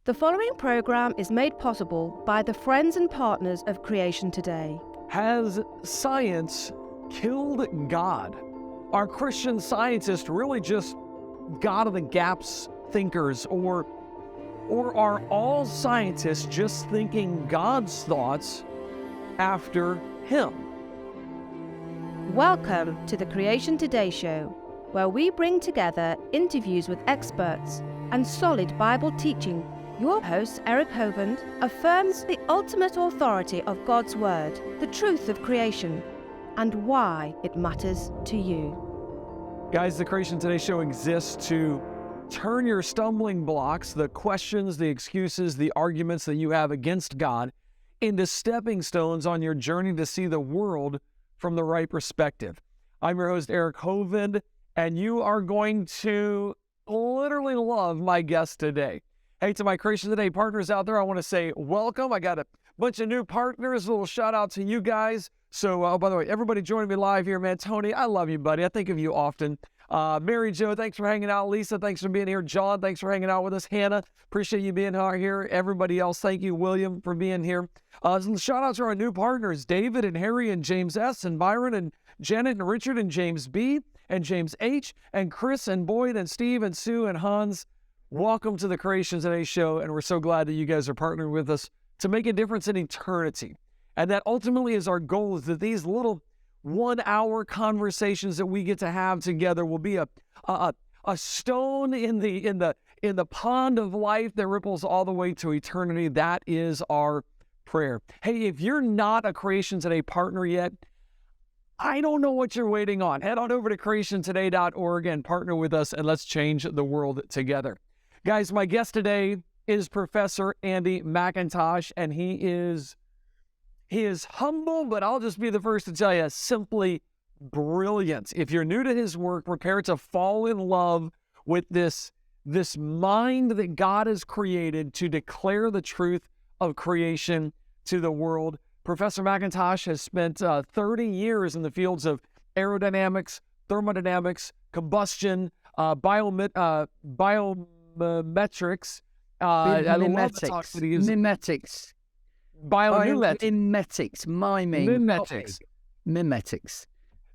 The following program is made possible by the friends and partners of Creation Today. Has science killed God? Are Christian scientists really just God-of-the-gaps thinkers, or are all scientists just thinking God's thoughts after Him? Welcome to the Creation Today show, where we bring together interviews with experts and solid Bible teaching. Your host, Eric Hovind, affirms the ultimate authority of God's Word, the truth of creation, and why it matters to you. Guys, the Creation Today show exists to turn your stumbling blocks, the questions, the excuses, the arguments that you have against God, into stepping stones on your journey to see the world from the right perspective. I'm your host, Eric Hovind, and you are going to literally love my guest today. Hey, to my Creation Today partners out there, I want to say welcome. I got a bunch of new partners. A little shout out to you guys. So, by the way, everybody joining me live here, man. Tony, I love you, buddy. I think of you often. Mary Jo, thanks for hanging out. Lisa, thanks for being here. John, thanks for hanging out with us. Hannah, appreciate you being here. Everybody else, thank you. William, for being here. Shout out to our new partners, David and Harry and James S. and Byron and Janet and Richard and James B. and James H. and Chris and Boyd and Steve and Sue and Hans. Welcome to the Creation Today show, and we're so glad that you guys are partnering with us to make a difference in eternity. And that ultimately is our goal, is that these little 1 hour conversations that we get to have together will be a stone in the pond of life that ripples all the way to eternity. That is our prayer. Hey, if you're not a Creation Today partner yet, I don't know what you're waiting on. Head on over to creationtoday.org and partner with us, and let's change the world together. Guys, my guest today is Professor Andy McIntosh, and he is humble, but I'll just be the first to tell you, simply brilliant. If you're new to his work, prepare to fall in love with this mind that God has created to declare the truth of creation to the world. Professor McIntosh has spent 30 years in the fields of aerodynamics, thermodynamics, combustion, biomimetics, Mimetics. Biomimetics. Mimetics. Mimetics.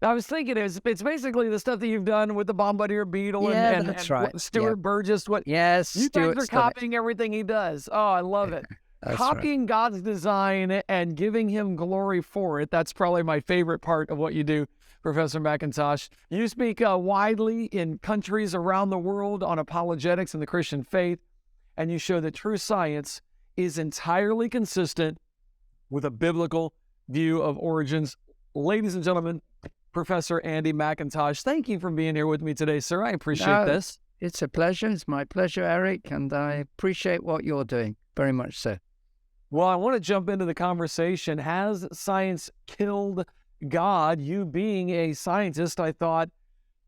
I was thinking it's basically the stuff that you've done with the Bombardier Beetle and right. Stuart Burgess. Yes, you guys Stuart's are copying everything he does. Oh, I love it. Copying God's design and giving him glory for it. That's probably my favorite part of what you do, Professor McIntosh. You speak widely in countries around the world on apologetics and the Christian faith, and you show that true science is entirely consistent with a biblical view of origins. Ladies and gentlemen, Professor Andy McIntosh, thank you for being here with me today, sir. I appreciate this. It's a pleasure. It's my pleasure, Eric, and I appreciate what you're doing very much so. Well, I want to jump into the conversation. Has science killed God? You being a scientist, I thought,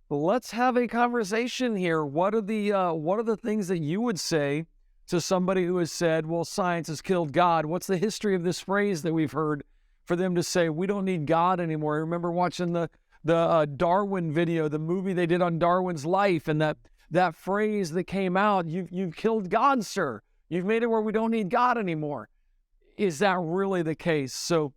let's have a conversation here. What are the things that you would say to somebody who has said, well, science has killed God? What's the history of this phrase that we've heard for them to say, we don't need God anymore? I remember watching the Darwin video, the movie they did on Darwin's life, and that phrase that came out, you've killed God, sir. You've made it where we don't need God anymore. Is that really the case? So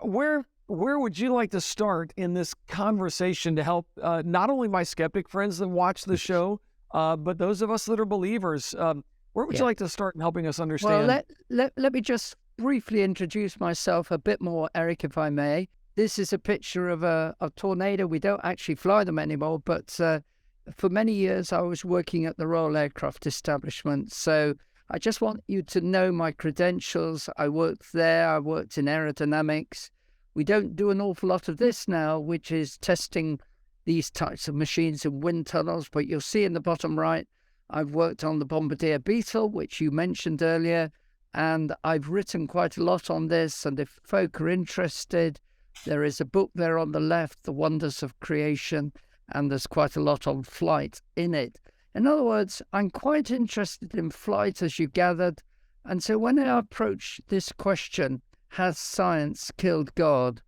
where would you like to start in this conversation to help not only my skeptic friends that watch the show, but those of us that are believers? Where would you like to start in helping us understand? Well, let me just briefly introduce myself a bit more, Eric, if I may. This is a picture of a tornado. We don't actually fly them anymore, but for many years I was working at the Royal Aircraft Establishment. So I just want you to know my credentials. I worked there. I worked in aerodynamics. We don't do an awful lot of this now, which is testing these types of machines in wind tunnels. But you'll see in the bottom right, I've worked on the Bombardier Beetle, which you mentioned earlier, and I've written quite a lot on this. And if folk are interested, there is a book there on the left, The Wonders of Creation, and there's quite a lot on flight in it. In other words, I'm quite interested in flight, as you gathered. And so when I approach this question, has science killed God?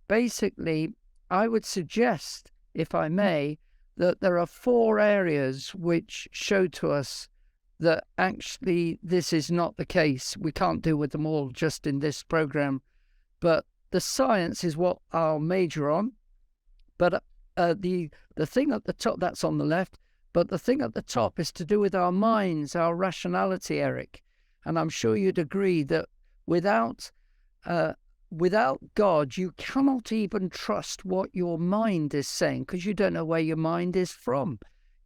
Basically, I would suggest, if I may, that there are 4 areas which show to us that actually this is not the case. We can't deal with them all just in this program, but the science is what I'll major on. But the thing at the top, that's on the left, but the thing at the top is to do with our minds, our rationality, Eric. And I'm sure you'd agree that without God, you cannot even trust what your mind is saying, because you don't know where your mind is from.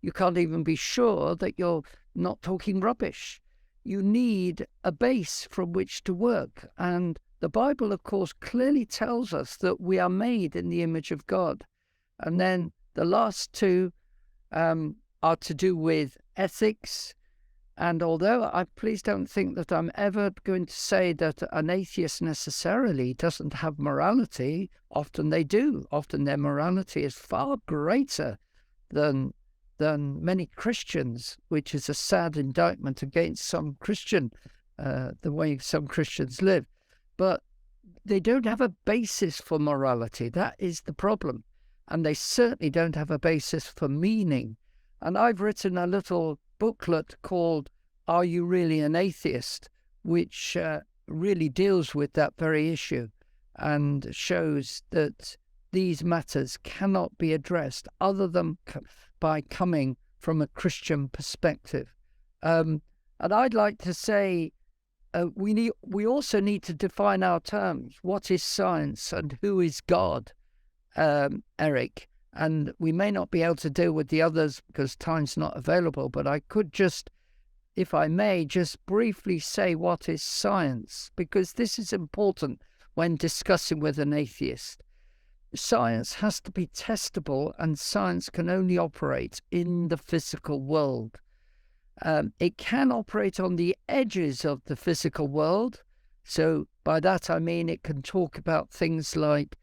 You can't even be sure that you're not talking rubbish. You need a base from which to work. And the Bible, of course, clearly tells us that we are made in the image of God. And then the last two are to do with ethics. And although please don't think that I'm ever going to say that an atheist necessarily doesn't have morality. Often they do. Often their morality is far greater than many Christians, which is a sad indictment against some Christian, the way some Christians live. But they don't have a basis for morality. That is the problem. And they certainly don't have a basis for meaning. And I've written a little booklet called Are You Really an Atheist?, which really deals with that very issue and shows that these matters cannot be addressed other than by coming from a Christian perspective. And I'd like to say we also need to define our terms. What is science and who is God, Eric? And we may not be able to deal with the others because time's not available, but I could just, if I may, just briefly say what is science, because this is important when discussing with an atheist. Science has to be testable, and science can only operate in the physical world. It can operate on the edges of the physical world. So by that I mean it can talk about things like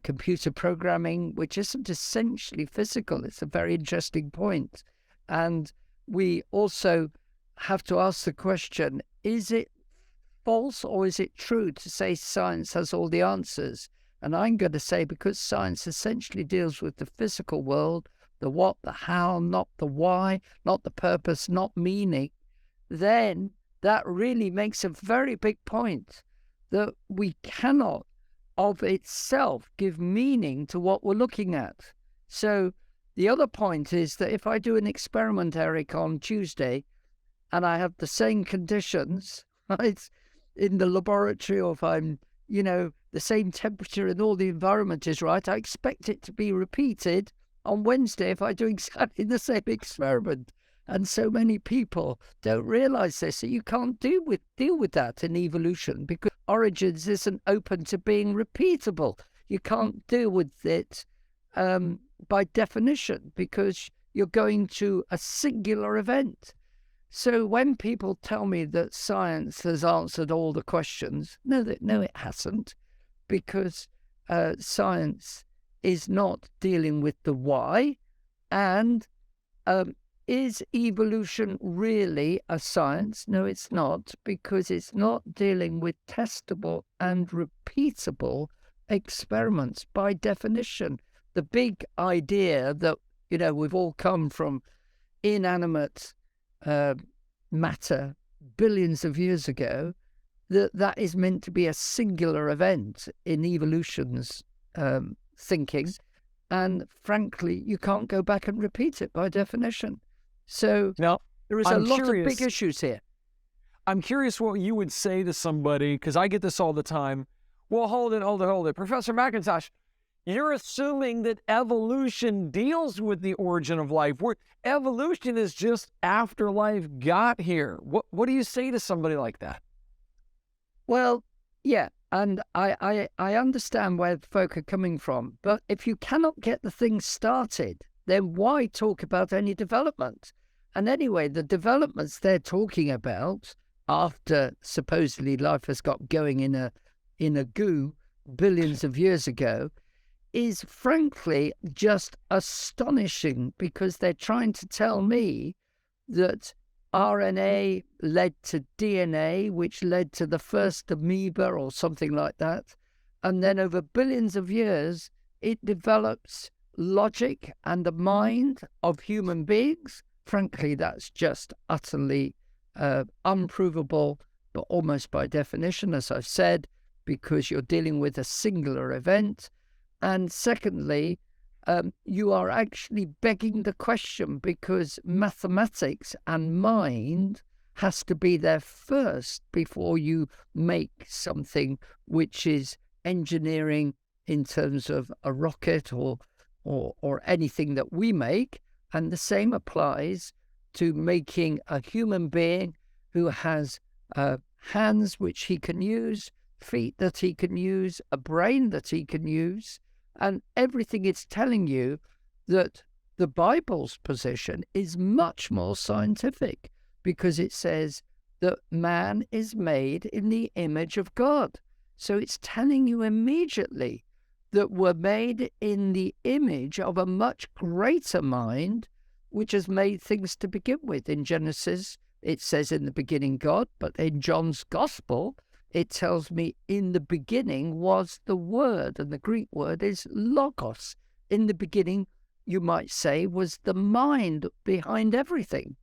computer programming, which isn't essentially physical. It's a very interesting point. And we also have to ask the question, is it false or is it true to say science has all the answers? And I'm going to say, because science essentially deals with the physical world, the what, the how, not the why, not the purpose, not meaning, then that really makes a very big point that we cannot of itself give meaning to what we're looking at. So the other point is that if I do an experiment, Eric, on Tuesday, and I have the same conditions, right, in the laboratory, or if I'm, the same temperature and all the environment is right, I expect it to be repeated on Wednesday if I do exactly the same experiment. And so many people don't realize this. So you can't deal with that in evolution because origins isn't open to being repeatable. You can't deal with it by definition because you're going to a singular event. So when people tell me that science has answered all the questions, no, it hasn't, because science is not dealing with the why. And is evolution really a science? No, it's not, because it's not dealing with testable and repeatable experiments by definition. The big idea that, we've all come from inanimate matter billions of years ago, that is meant to be a singular event in evolution's thinking. And frankly, you can't go back and repeat it by definition. So now, there is a lot of big issues here. I'm curious what you would say to somebody, because I get this all the time. Well, hold it. Professor McIntosh, you're assuming that evolution deals with the origin of life. Evolution is just after life got here. What do you say to somebody like that? Well, yeah, and I understand where folk are coming from. But if you cannot get the thing started, then why talk about any development? And anyway, the developments they're talking about after supposedly life has got going in a goo billions of years ago is frankly just astonishing, because they're trying to tell me that RNA led to DNA, which led to the first amoeba or something like that. And then over billions of years, it develops logic and the mind of human beings. Frankly, that's just utterly unprovable, but almost by definition, as I've said, because you're dealing with a singular event. And secondly, you are actually begging the question, because mathematics and mind has to be there first before you make something which is engineering in terms of a rocket or anything that we make. And the same applies to making a human being who has hands which he can use, feet that he can use, a brain that he can use, and everything. It's telling you that the Bible's position is much more scientific, because it says that man is made in the image of God. So it's telling you immediately that we're made in the image of a much greater mind, which has made things to begin with. In Genesis, it says in the beginning God, but in John's Gospel, it tells me in the beginning was the Word, and the Greek word is logos. In the beginning, you might say, was the mind behind everything.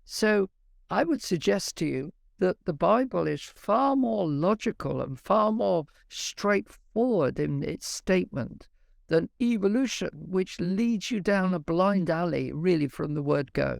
So I would suggest to you that the Bible is far more logical and far more straightforward in its statement than evolution, which leads you down a blind alley, really, from the word go.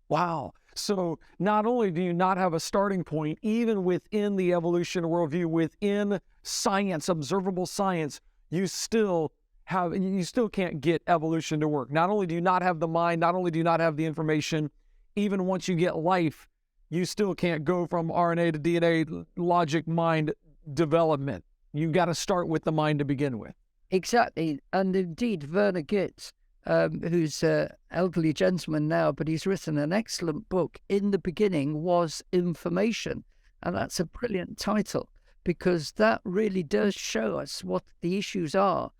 Wow. So not only do you not have a starting point, even within the evolution worldview, within science, observable science, you still can't get evolution to work. Not only do you not have the mind, not only do you not have the information, even once you get life, you still can't go from RNA to DNA, logic, mind development. You've got to start with the mind to begin with. Exactly. And indeed, Werner Gitt, who's an elderly gentleman now, but he's written an excellent book, In the Beginning Was Information. And that's a brilliant title, because that really does show us what the issues are.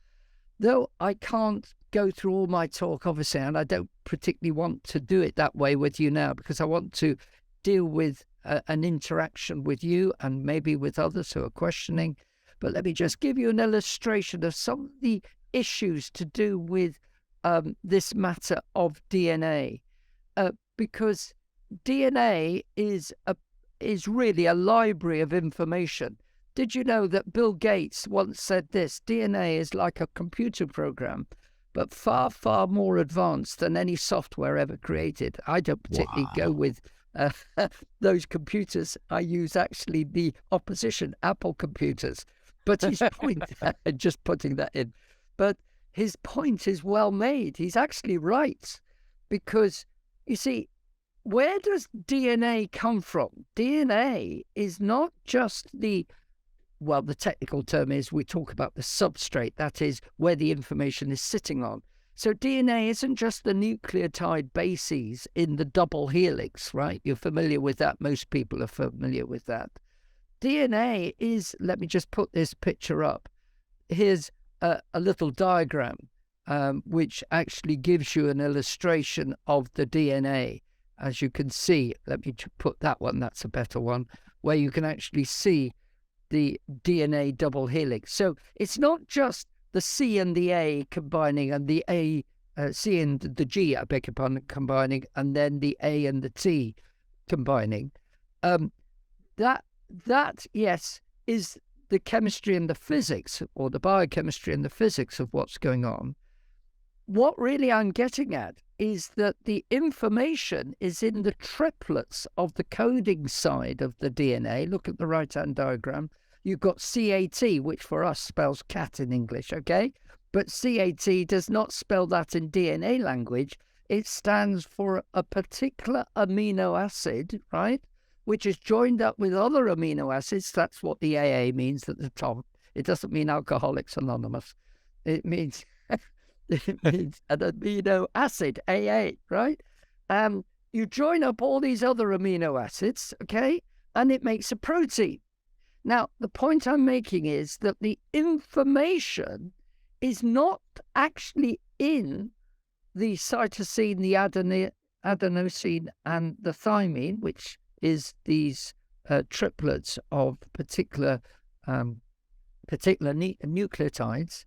Though I can't go through all my talk, obviously, and I don't particularly want to do it that way with you now, because I want to deal with an interaction with you and maybe with others who are questioning. But let me just give you an illustration of some of the issues to do with this matter of DNA, because DNA is really a library of information. Did you know that Bill Gates once said this? DNA is like a computer program, but far, far more advanced than any software ever created. I don't particularly go with those computers. I use actually the opposition, Apple computers. But his point, just putting that in, but his point is well made. He's actually right, because you see, where does DNA come from? DNA is not just the technical term is we talk about the substrate, that is where the information is sitting on. So DNA isn't just the nucleotide bases in the double helix, right? You're familiar with that. Most people are familiar with that. DNA is, let me just put this picture up. Here's a little diagram which actually gives you an illustration of the DNA. As you can see, let me put that one, that's a better one, where you can actually see the DNA double helix. So it's not just the C and the A combining, and the C and the G, I beg your pardon, combining, and then the A and the T combining. That, yes, is the chemistry and the physics, or the biochemistry and the physics of what's going on. What really I'm getting at is that the information is in the triplets of the coding side of the DNA. Look at the right-hand diagram. You've got CAT, which for us spells cat in English, okay? But CAT does not spell that in DNA language. It stands for a particular amino acid, right? Which is joined up with other amino acids. That's what the AA means at the top. It doesn't mean Alcoholics Anonymous. It means an amino acid, AA, right? You join up all these other amino acids, okay? And it makes a protein. Now, the point I'm making is that the information is not actually in the cytosine, the adenosine, and the thymine, which is these triplets of particular nucleotides,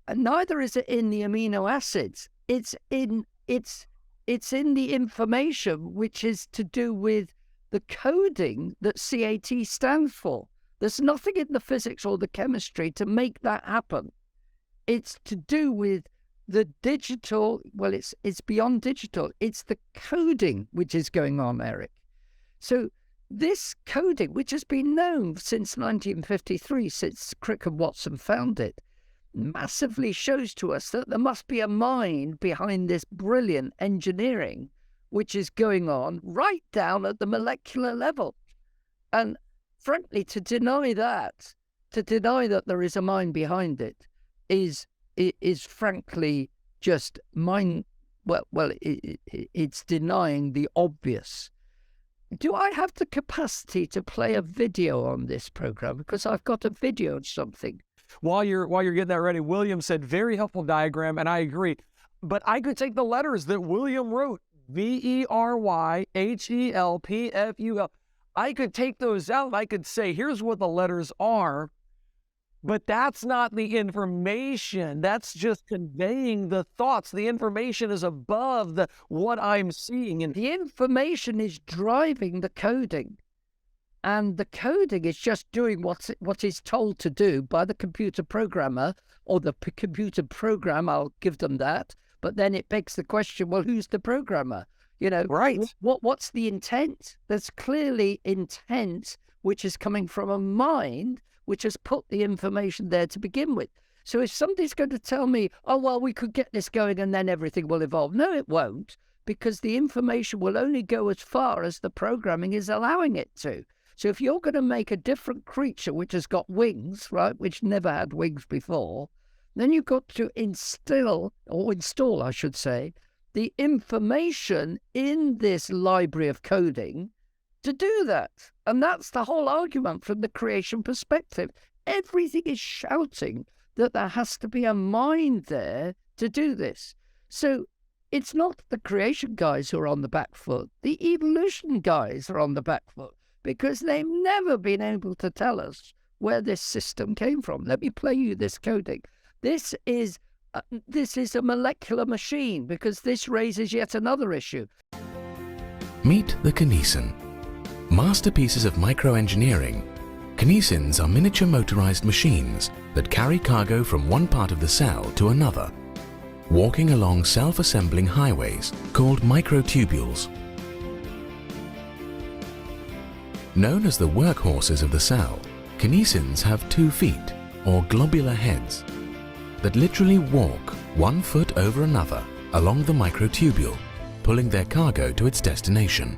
and neither is it in the amino acids. It's in the information which is to do with the coding that CAT stands for. There's nothing in the physics or the chemistry to make that happen. It's to do with the digital, well, it's beyond digital. It's the coding which is going on, Eric. So this coding, which has been known since 1953, since Crick and Watson found it, massively shows to us that there must be a mind behind this brilliant engineering which is going on right down at the molecular level. And frankly, to deny that there is a mind behind it is frankly just it's denying the obvious. Do I have the capacity to play a video on this program? Because I've got a video of something. While you're getting that ready, William said, very helpful diagram, and I agree. But I could take the letters that William wrote, VERYHELPFUL. I could take those out. I could say, here's what the letters are. But that's not the information. That's just conveying the thoughts. The information is above what I'm seeing. And the information is driving the coding. And the coding is just doing what is told to do by the computer programmer or the computer program. I'll give them that. But then it begs the question, well, who's the programmer? Right. What's the intent? There's clearly intent which is coming from a mind which has put the information there to begin with. So if somebody's going to tell me, oh, well, we could get this going and then everything will evolve. No, it won't, because the information will only go as far as the programming is allowing it to. So if you're going to make a different creature which has got wings, right, which never had wings before, then you've got to install, I should say, the information in this library of coding to do that. And that's the whole argument from the creation perspective. Everything is shouting that there has to be a mind there to do this. So it's not the creation guys who are on the back foot. The evolution guys are on the back foot because they've never been able to tell us where this system came from. Let me play you this coding. This is a molecular machine, because this raises yet another issue. Meet the kinesin. Masterpieces of microengineering, kinesins are miniature motorized machines that carry cargo from one part of the cell to another, walking along self-assembling highways called microtubules. Known as the workhorses of the cell, kinesins have 2 feet, or globular heads, that literally walk 1 foot over another along the microtubule, pulling their cargo to its destination.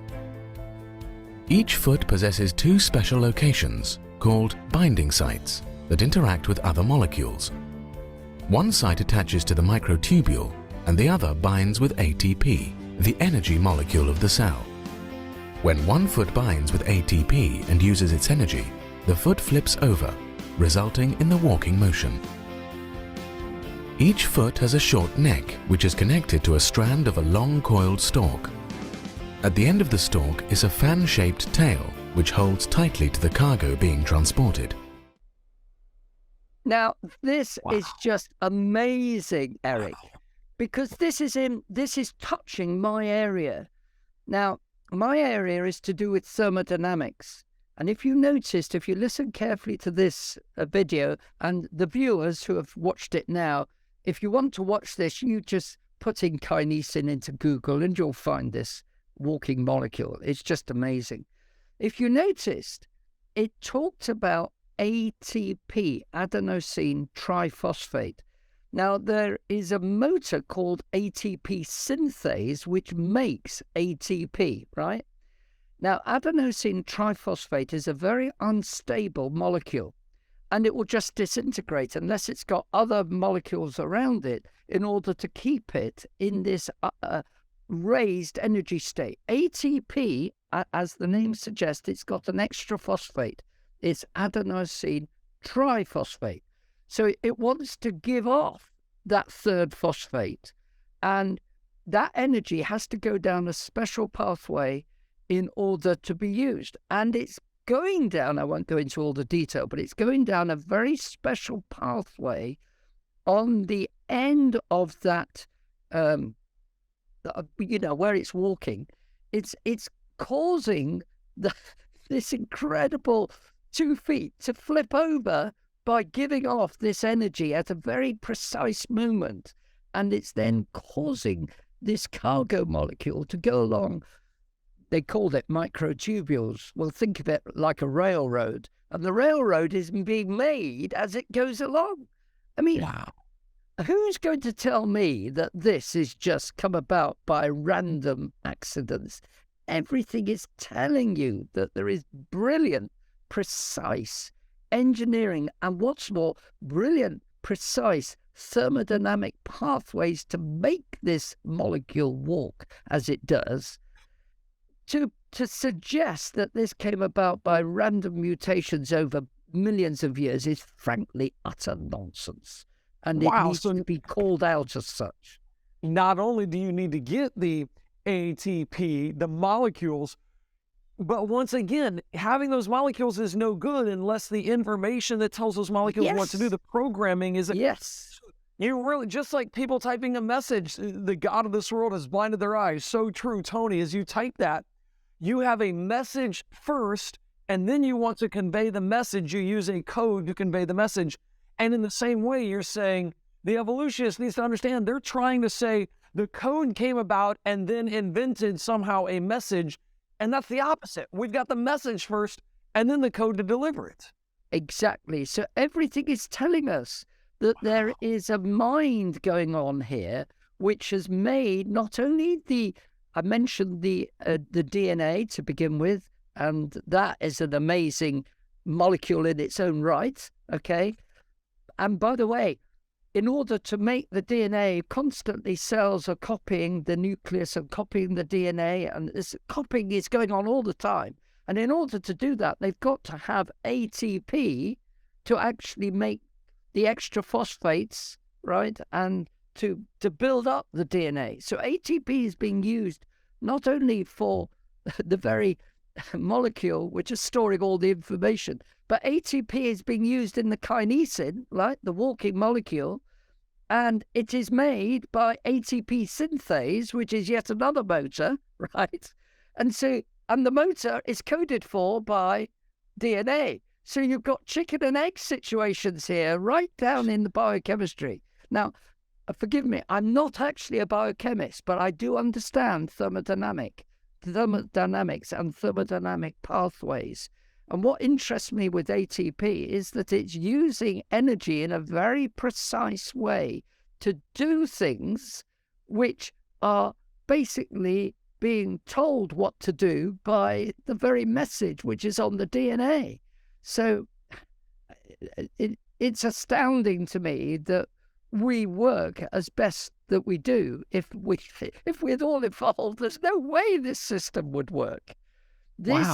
Each foot possesses 2 special locations called binding sites that interact with other molecules. One site attaches to the microtubule and the other binds with ATP, the energy molecule of the cell. When one foot binds with ATP and uses its energy, the foot flips over, resulting in the walking motion. Each foot has a short neck which is connected to a strand of a long coiled stalk. At the end of the stalk is a fan-shaped tail which holds tightly to the cargo being transported. Now, this is just amazing, Eric, because this is touching my area. Now, my area is to do with thermodynamics. And if you noticed, if you listen carefully to this video, and the viewers who have watched it now, if you want to watch this, you just put in kinesin into Google and you'll find this walking molecule. It's just amazing. If you noticed, it talked about ATP, adenosine triphosphate. Now, there is a motor called ATP synthase which makes ATP, right? Now, adenosine triphosphate is a very unstable molecule, and it will just disintegrate unless it's got other molecules around it in order to keep it in this raised energy state. ATP, as the name suggests, it's got an extra phosphate. It's adenosine triphosphate. So it wants to give off that third phosphate, and that energy has to go down a special pathway in order to be used. And it's going down, I won't go into all the detail, but it's going down a very special pathway on the end of that, where it's walking. It's causing the, this incredible 2 feet to flip over by giving off this energy at a very precise moment. And it's then causing this cargo molecule to go along. They called it microtubules. Well, think of it like a railroad. And the railroad is being made as it goes along. I mean, wow. Who's going to tell me that this is just come about by random accidents? Everything is telling you that there is brilliant, precise engineering, and what's more, brilliant, precise thermodynamic pathways to make this molecule walk as it does. To suggest that this came about by random mutations over millions of years is frankly utter nonsense. And it needs to be called out as such. Not only do you need to get the ATP, the molecules, but once again, having those molecules is no good unless the information that tells those molecules what to do, the programming is... Yes. You really, just like people typing a message, the God of this world has blinded their eyes. So true, Tony, as you type that, you have a message first, and then you want to convey the message. You use a code to convey the message. And in the same way, you're saying the evolutionist needs to understand they're trying to say the code came about and then invented somehow a message. And that's the opposite. We've got the message first and then the code to deliver it. Exactly. So everything is telling us that there is a mind going on here, which has made not only I mentioned the DNA to begin with, and that is an amazing molecule in its own right, okay? And by the way, in order to make the DNA, constantly cells are copying the nucleus and copying the DNA, and this copying is going on all the time. And in order to do that, they've got to have ATP to actually make the extra phosphates, right? And to build up the DNA. So ATP is being used not only for the very molecule, which is storing all the information, but ATP is being used in the kinesin, right? The walking molecule. And it is made by ATP synthase, which is yet another motor, right? And the motor is coded for by DNA. So you've got chicken and egg situations here, right down in the biochemistry. Now, forgive me, I'm not actually a biochemist, but I do understand thermodynamics and thermodynamic pathways. And what interests me with ATP is that it's using energy in a very precise way to do things which are basically being told what to do by the very message which is on the DNA. So it's astounding to me that we work as best that we do. If we're all involved, there's no way this system would work. This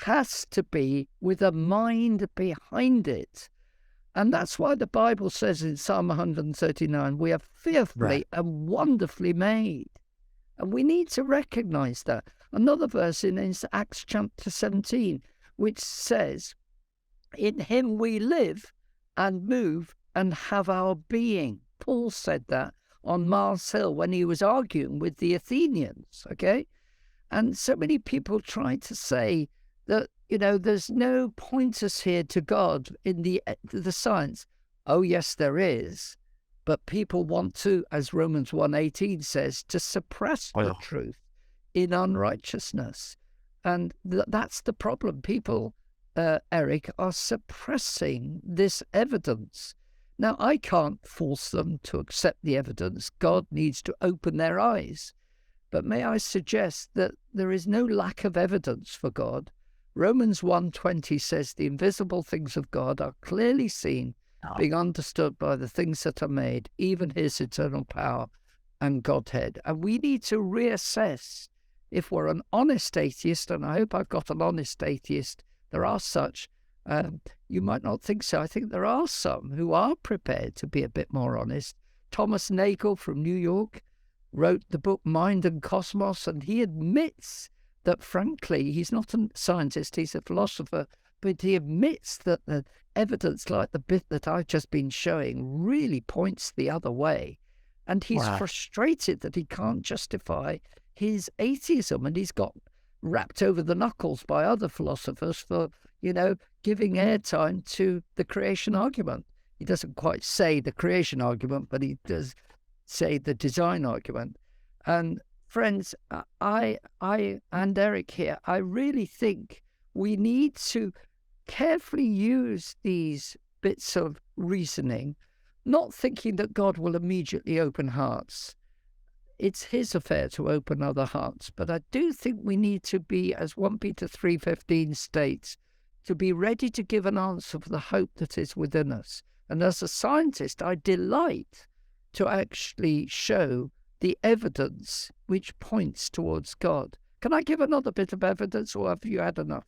has to be with a mind behind it. And that's why the Bible says in Psalm 139, we are fearfully and wonderfully made. And we need to recognize that. Another verse in Acts chapter 17, which says, in him we live and move and have our being. Paul said that on Mars Hill when he was arguing with the Athenians, okay? And so many people try to say that, there's no pointers here to God in the science. Oh, yes, there is. But people want to, as Romans 1:18 says, to suppress the truth in unrighteousness. And that's the problem. People, Eric, are suppressing this evidence. Now, I can't force them to accept the evidence. God needs to open their eyes. But may I suggest that there is no lack of evidence for God. Romans 1:20 says the invisible things of God are clearly seen, being understood by the things that are made, even his eternal power and Godhead. And we need to reassess if we're an honest atheist, and I hope I've got an honest atheist. There are such. You might not think so. I think there are some who are prepared to be a bit more honest. Thomas Nagel from New York wrote the book Mind and Cosmos, and he admits that, frankly, he's not a scientist, he's a philosopher, but he admits that the evidence like the bit that I've just been showing really points the other way. And he's frustrated that he can't justify his atheism, and he's got rapped over the knuckles by other philosophers for, giving airtime to the creation argument. He doesn't quite say the creation argument, but he does say the design argument. And friends, I and Eric here, I really think we need to carefully use these bits of reasoning, not thinking that God will immediately open hearts. It's his affair to open other hearts. But I do think we need to be, as 1 Peter 3:15 states, to be ready to give an answer for the hope that is within us. And as a scientist, I delight to actually show the evidence which points towards God. Can I give another bit of evidence, or have you had enough?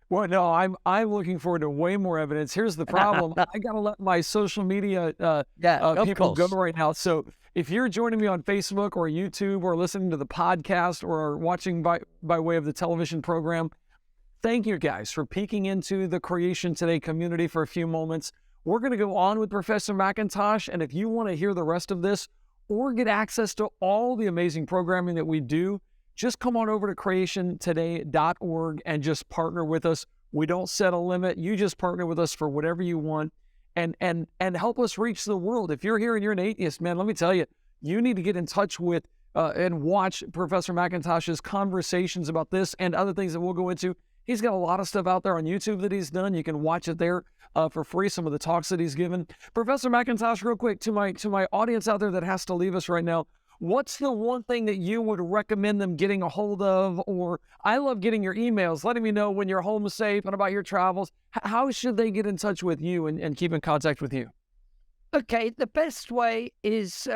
Well, no, I'm looking forward to way more evidence. Here's the problem. I got to let my social media people go right now. So if you're joining me on Facebook or YouTube or listening to the podcast or watching by way of the television program, thank you guys for peeking into the Creation Today community for a few moments. We're going to go on with Professor McIntosh, and if you want to hear the rest of this or get access to all the amazing programming that we do, just come on over to creationtoday.org and just partner with us. We don't set a limit. You just partner with us for whatever you want and help us reach the world. If you're here and you're an atheist, man, let me tell you, you need to get in touch with and watch Professor McIntosh's conversations about this and other things that we'll go into. He's got a lot of stuff out there on YouTube that he's done. You can watch it there for free, some of the talks that he's given. Professor McIntosh, real quick, to my audience out there that has to leave us right now, what's the one thing that you would recommend them getting a hold of? Or I love getting your emails, letting me know when you're home safe and about your travels. How should they get in touch with you and keep in contact with you? Okay, the best way is,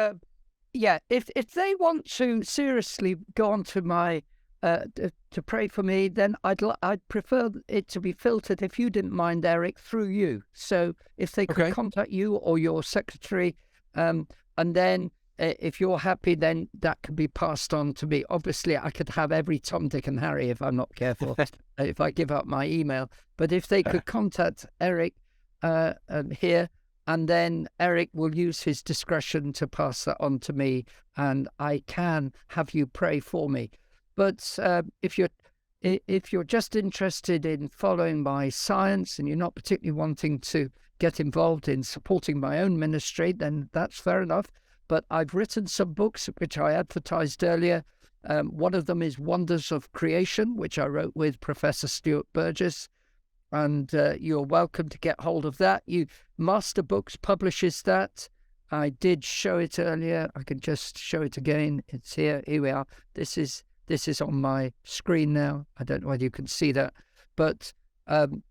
if they want to seriously go on to my to pray for me, then I'd prefer it to be filtered, if you didn't mind, Eric, through you. So if they could contact you or your secretary, and then if you're happy, then that can be passed on to me. Obviously, I could have every Tom, Dick and Harry if I'm not careful, if I give out my email. But if they could contact Eric here, and then Eric will use his discretion to pass that on to me, and I can have you pray for me. But if you're just interested in following my science and you're not particularly wanting to get involved in supporting my own ministry, then that's fair enough. But I've written some books which I advertised earlier. One of them is Wonders of Creation, which I wrote with Professor Stuart Burgess. And you're welcome to get hold of that. Master Books publishes that. I did show it earlier. I can just show it again. It's here. Here we are. This is on my screen now. I don't know whether you can see that. But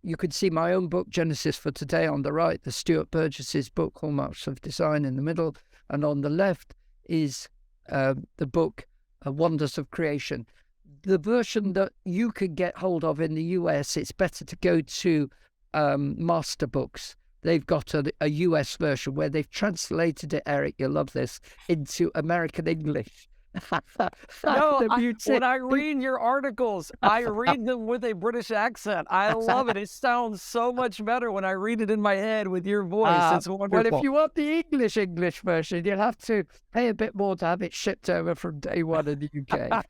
you can see my own book, Genesis for Today, on the right, the Stuart Burgess's book, Hallmarks of Design, in the middle. And on the left is the book, Wonders of Creation. The version that you can get hold of in the US, it's better to go to Master Books. They've got a US version where they've translated it, Eric, you'll love this, into American English. No, when I read your articles, I read them with a British accent. I love it. It sounds so much better when I read it in my head with your voice. It's wonderful. Well, if you want the English version, you'll have to pay a bit more to have it shipped over from day one in the UK.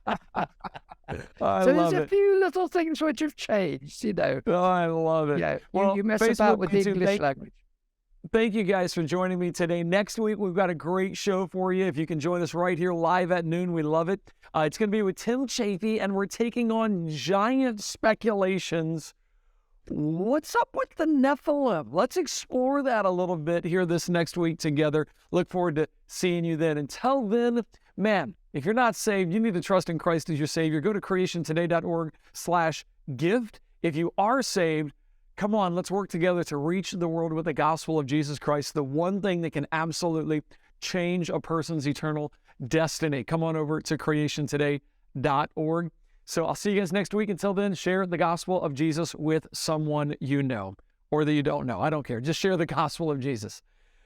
So there's a few little things which have changed, Oh, I love it. Yeah, well, you mess about with the English language. Thank you guys for joining me today. Next week, we've got a great show for you. If you can join us right here live at noon, we love it. It's going to be with Tim Chafee, and we're taking on giant speculations. What's up with the Nephilim? Let's explore that a little bit here this next week together. Look forward to seeing you then. Until then, man, if you're not saved, you need to trust in Christ as your Savior. Go to creationtoday.org/gift. If you are saved, come on, let's work together to reach the world with the gospel of Jesus Christ, the one thing that can absolutely change a person's eternal destiny. Come on over to creationtoday.org. So I'll see you guys next week. Until then, share the gospel of Jesus with someone you know or that you don't know. I don't care. Just share the gospel of Jesus.